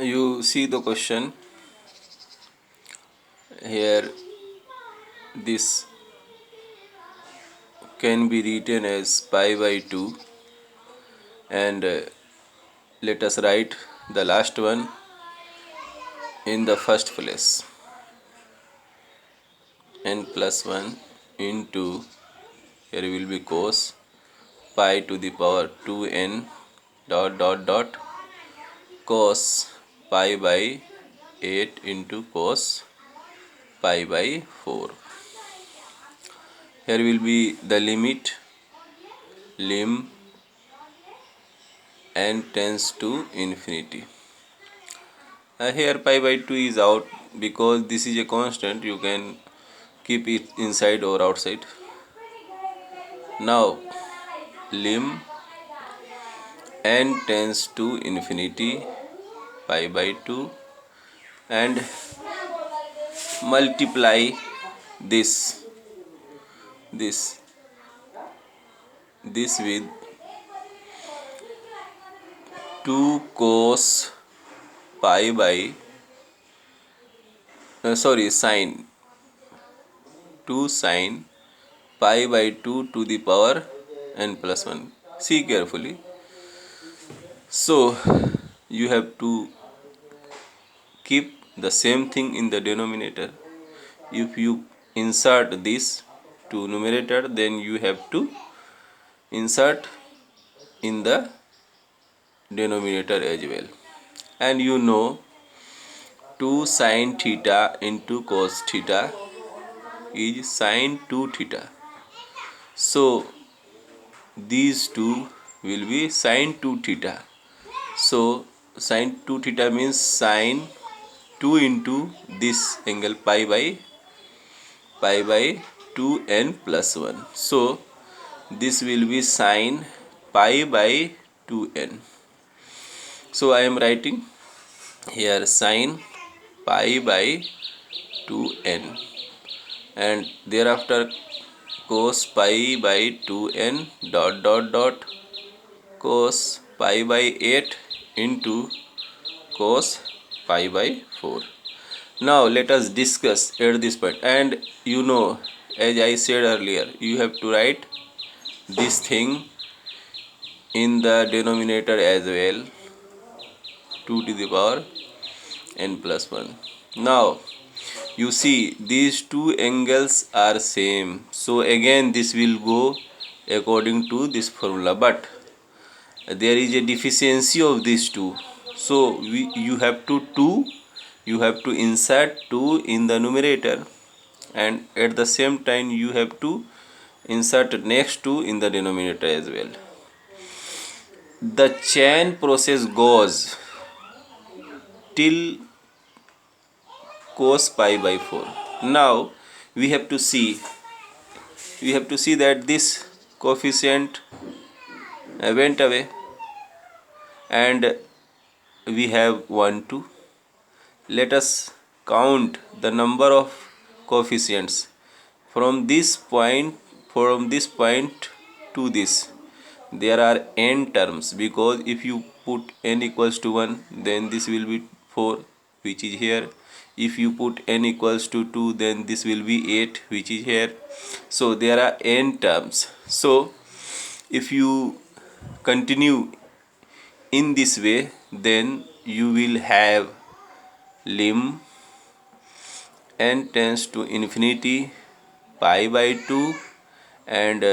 you see the question here. This can be written as pi by 2, and let us write the last one in the first place. N plus 1 into, here will be cos pi to the power 2n dot dot dot cos pi by 8 into cos pi by 4. Here will be the limit lim n tends to infinity. Here pi by 2 is out because this is a constant. You can keep it inside or outside. Now lim n tends to infinity pi by 2 and multiply this with 2 cos pi by sine 2 sine pi by 2 to the power n plus 1. See carefully. So you have to keep the same thing in the denominator. If you insert this to numerator, then you have to insert in the denominator as well. And you know 2 sin theta into cos theta is sin 2 theta. So these two will be sin 2 theta. So sin 2 theta means sin 2 into this angle pi by 2n plus 1. So this will be sin pi by 2n. So I am writing here sin pi by 2n, and thereafter cos pi by 2n dot dot dot cos pi by 8 into cos pi by 4. Now let us discuss at this point. And you know, as I said earlier, you have to write this thing in the denominator as well, 2 to the power n plus 1. Now you see these two angles are same, so again this will go according to this formula, but there is a deficiency of these two. So you have to insert 2 in the numerator, and at the same time you have to insert next 2 in the denominator as well. The chain process goes till cos pi by 4. Now we have to see that this coefficient went away, and we have 1 2. Let us count the number of coefficients from this point to this. There are n terms, because if you put n equals to 1, then this will be 4, which is here. If you put n equals to 2, then this will be 8, which is here. So there are n terms. So if you continue in this way, then you will have lim n tends to infinity pi by 2, and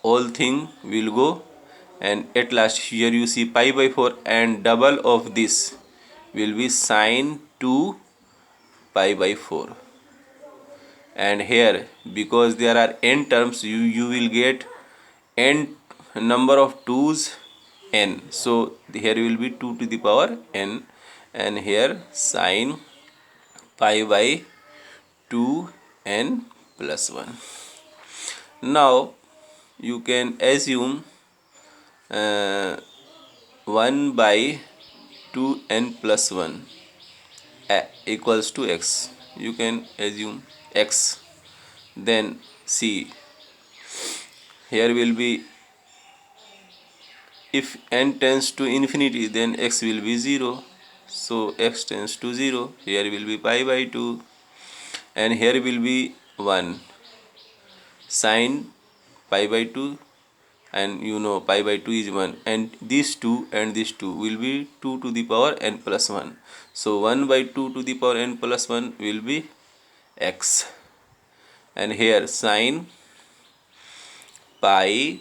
all thing will go, and at last here you see pi by 4, and double of this will be sin 2 pi by 4. And here, because there are n terms, you will get n number of 2's n. So here will be 2 to the power n, and here sin pi by 2n plus 1. Now you can assume 1 by 2n plus 1 equals to x. You can assume x. Then see, here will be, if n tends to infinity, then x will be 0. so x tends to 0. Here will be pi by 2 and here will be 1 sine pi by 2, and you know pi by 2 is 1, and these 2 and this 2 will be 2 to the power n plus 1. So 1 by 2 to the power n plus 1 will be x, and here sine pi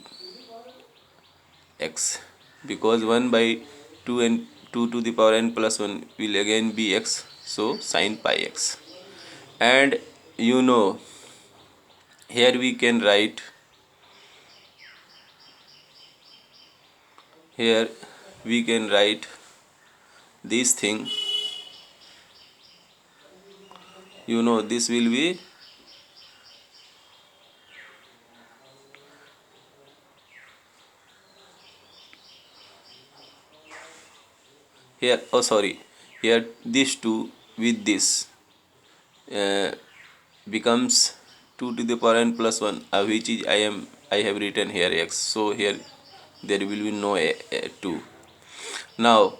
x, because 1 by 2 and 2 to the power n plus 1 will again be x, so sine pi x. And you know here we can write, here we can write this thing, you know this will be here, oh sorry, here this 2 with this becomes 2 to the power n plus 1, which is I have written here x, so here there will be no 2. Now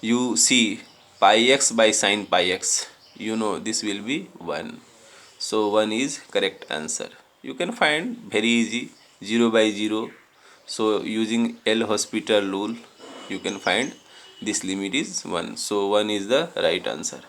you see pi x by sine pi x, you know this will be 1, so 1 is correct answer. You can find very easy 0 by 0, so using L'Hospital rule you can find this limit is 1, so 1 is the right answer.